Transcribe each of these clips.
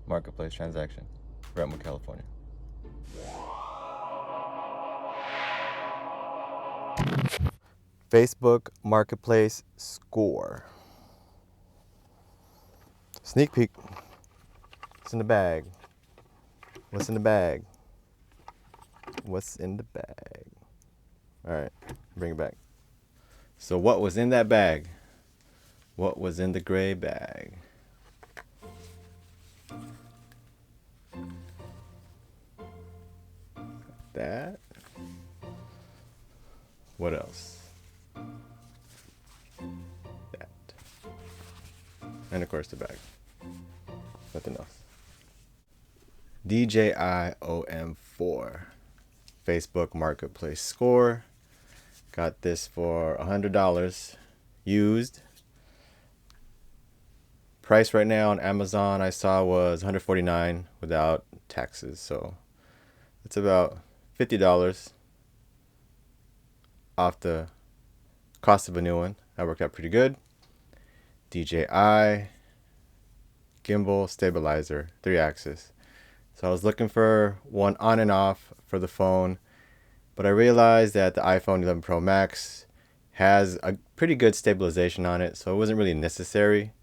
marketplace transaction, Brentwood, California. Facebook Marketplace score. Sneak peek. What's in the bag? What's in the bag? What's in the bag? All right, bring it back. So what was in that bag? What was in the gray bag? That. What else? That. And of course the bag. Nothing else. DJI OM4 Facebook Marketplace score. Got this for $100 used. Price right now on Amazon I saw was $149 without taxes, so it's about $50 off the cost of a new one. That worked out pretty good. DJI Gimbal stabilizer, 3-axis. So I was looking for one on and off for the phone, but I realized that the iPhone 11 Pro Max has a pretty good stabilization on it, so it wasn't really necessary.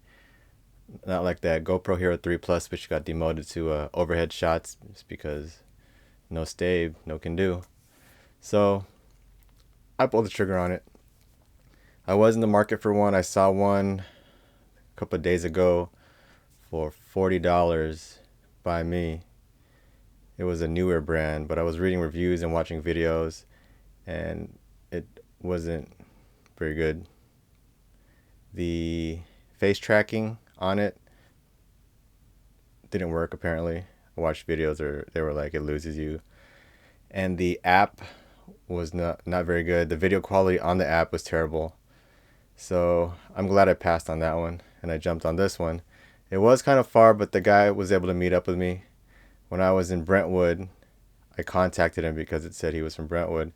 Not like that GoPro Hero 3 Plus, which got demoted to overhead shots just because no stab, no can do. So I pulled the trigger on it. I was in the market for one. I saw one a couple of days ago for $40 by me. It was a newer brand, but I was reading reviews and watching videos, and it wasn't very good. The face tracking on it didn't work apparently. I watched videos or they were like it loses you. And the app was not very good. The video quality on the app was terrible. So I'm glad I passed on that one and I jumped on this one. It was kind of far, but the guy was able to meet up with me. When I was in Brentwood, I contacted him because it said he was from Brentwood,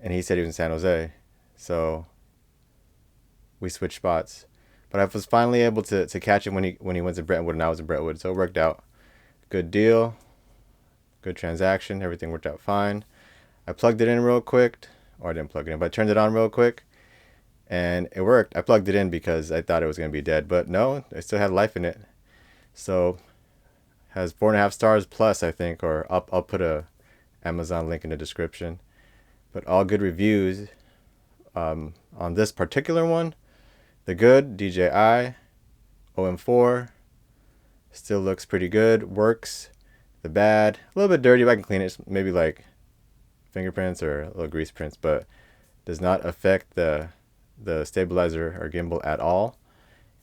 and he said he was in San Jose. So we switched spots. But I was finally able to catch him when he went to Brentwood and I was in Brentwood. So it worked out. Good deal. Good transaction. Everything worked out fine. I plugged it in real quick. Or I didn't plug it in, but I turned it on real quick. And it worked. I plugged it in because I thought it was going to be dead. But no, it still had life in it. So has 4.5 stars plus, I think. Or I'll put a Amazon link in the description. But all good reviews on this particular one. The good, DJI OM4, still looks pretty good, works. The bad, a little bit dirty, but I can clean it, maybe like fingerprints or little grease prints, but does not affect the stabilizer or gimbal at all.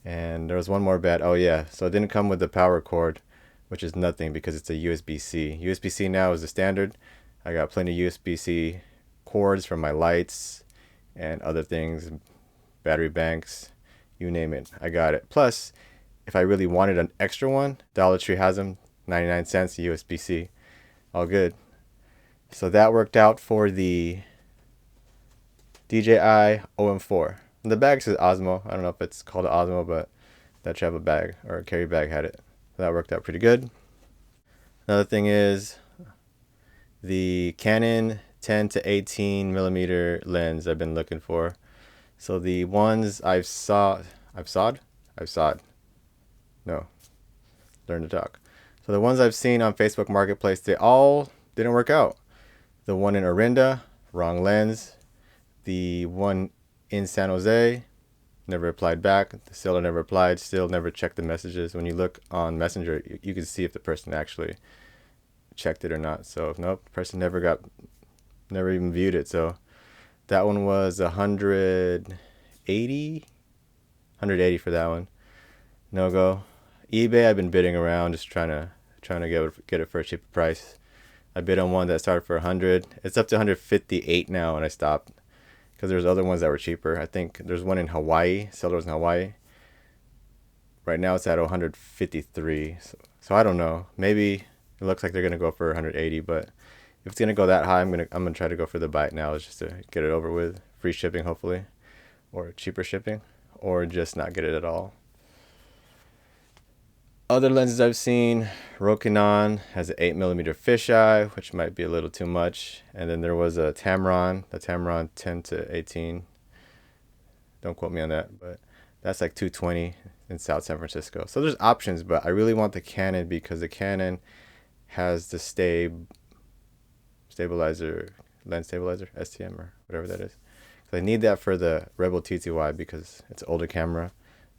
And there was one more bad, oh yeah, so it didn't come with the power cord, which is nothing because it's a USB-C. USB-C now is the standard. I got plenty of USB-C cords from my lights and other things, battery banks, you name it, I got it. Plus, if I really wanted an extra one, Dollar Tree has them, 99 cents USB-C, all good. So that worked out for the DJI OM4. And the bag says Osmo. I don't know if it's called an Osmo, but that travel bag or carry bag had it. So that worked out pretty good. Another thing is the Canon 10 to 18 millimeter lens I've been looking for. So the ones I've sawed. No, learn to talk. So the ones I've seen on Facebook Marketplace, they all didn't work out. The one in Orinda, wrong lens. The one in San Jose, never replied back. The seller never replied, still never checked the messages. When you look on Messenger, you can see if the person actually checked it or not. So nope, the person never even viewed it. So that one was 180 for that one. No go. eBay, I've been bidding around, just trying to get it for a cheaper price. I bid on one that started for 100. It's up to 158 now, and I stopped because there's other ones that were cheaper. I think there's one in Hawaii. Seller was in Hawaii. Right now it's at 153. So I don't know. Maybe it looks like they're gonna go for 180, but if it's gonna go that high, I'm gonna try to go for the bite now, just to get it over with. Free shipping, hopefully, or cheaper shipping, or just not get it at all. Other lenses I've seen, Rokinon has an 8mm fisheye, which might be a little too much. And then there was a Tamron, the Tamron 10-18. Don't quote me on that, but that's like 220 in South San Francisco. So there's options, but I really want the Canon because the Canon has the stabilizer, lens stabilizer, STM or whatever that is. So I need that for the Rebel TTY because it's an older camera,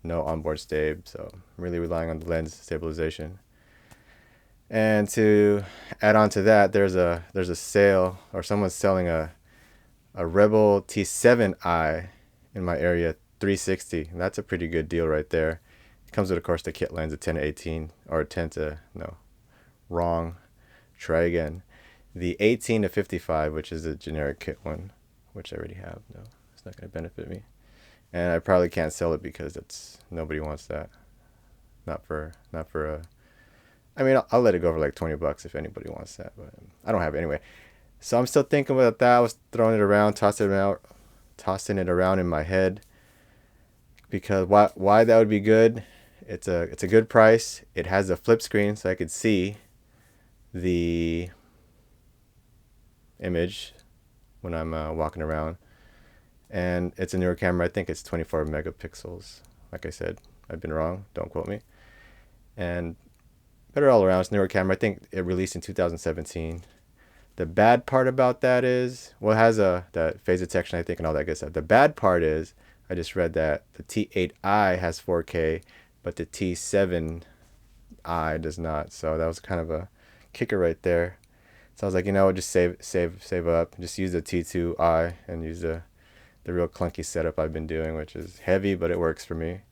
no onboard stab, so I'm really relying on the lens stabilization. And to add on to that, there's a sale, or someone's selling a Rebel T7i in my area, 360. And that's a pretty good deal right there. It comes with, of course, the kit lens, a 10-18 or 10 to no, wrong. Try again. The 18-55, which is a generic kit one, which I already have. No, it's not going to benefit me, and I probably can't sell it because nobody wants that. Not for a. I mean, I'll let it go for like $20 if anybody wants that, but I don't have it anyway. So I'm still thinking about that. I was throwing it around, tossing it around in my head because why that would be good. It's a good price. It has a flip screen, so I could see the image when I'm walking around, and it's a newer camera. I think it's 24 megapixels. Like I said, I've been wrong. Don't quote me. And better all around. It's a newer camera. I think it released in 2017. The bad part about that is, well, it has that phase detection, I think, and all that good stuff. The bad part is, I just read that the T8i has 4K, but the T7i does not. So that was kind of a kicker right there. So I was like, just save up, just use the T2i and use the real clunky setup I've been doing, which is heavy, but it works for me.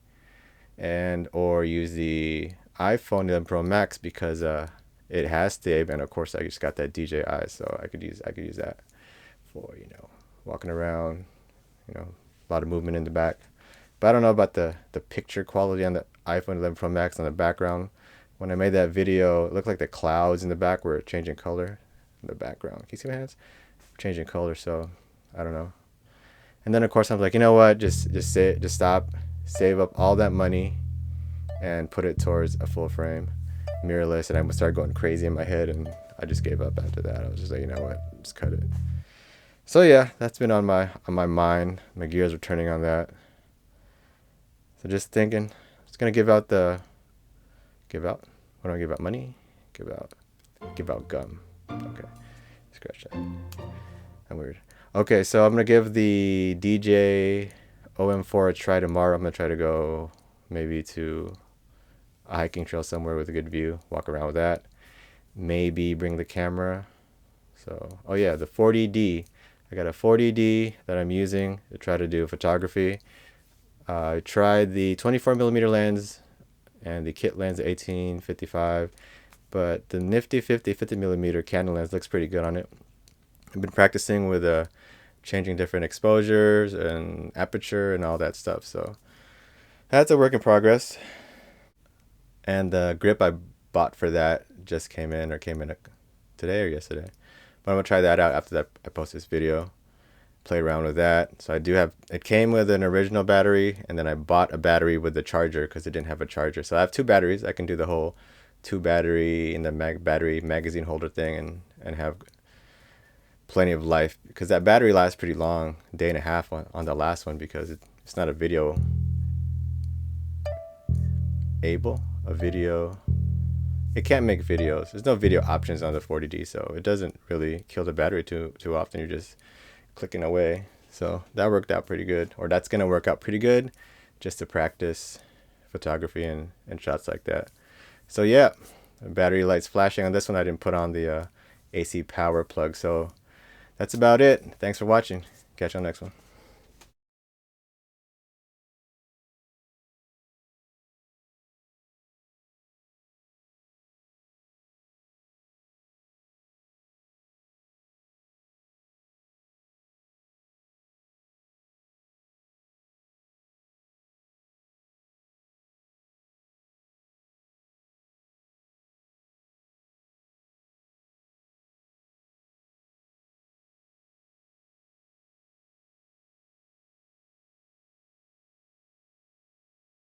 Or use the iPhone 11 Pro Max because it has stab, and of course I just got that DJI, so I could use that for walking around, a lot of movement in the back. But I don't know about the picture quality on the iPhone 11 Pro Max on the background. When I made that video, it looked like the clouds in the back were changing color in the background. Can you see my hands? Changing color, so I don't know. And then of course I'm like, you know what? Just stop, save up all that money, and put it towards a full frame, mirrorless. And I started going crazy in my head, and I just gave up after that. I was just like, you know what? Just cut it. So yeah, that's been on my mind. My gears are turning on that. So just thinking, I'm just gonna give out. What do I give out? Money? Give out gum. Okay, scratch that. I'm weird. Okay, so I'm gonna give the DJI OM4 a try tomorrow. I'm gonna try to go maybe to a hiking trail somewhere with a good view, walk around with that. Maybe bring the camera. So, oh yeah, the 40D. I got a 40D that I'm using to try to do photography. I tried the 24mm lens and the kit lens 18-55, but the nifty 50mm Canon lens looks pretty good on it. I've been practicing with changing different exposures and aperture and all that stuff, so that's a work in progress. And the grip I bought for that just came in today or yesterday. But I'm gonna try that out after that I post this video. Play around with that. So it came with an original battery, and then I bought a battery with the charger because it didn't have a charger. So I have two batteries. I can do the whole two battery in the battery magazine holder thing and have plenty of life, because that battery lasts pretty long, a day and a half on the last one, because it's not a video it can't make videos. There's no video options on the 40D, so it doesn't really kill the battery too often. You're just clicking away. So that worked out pretty good, or that's gonna work out pretty good just to practice photography and shots like that. So yeah, the battery light's flashing on this one. I didn't put on the AC power plug. So that's about it. Thanks for watching. Catch you on the next one.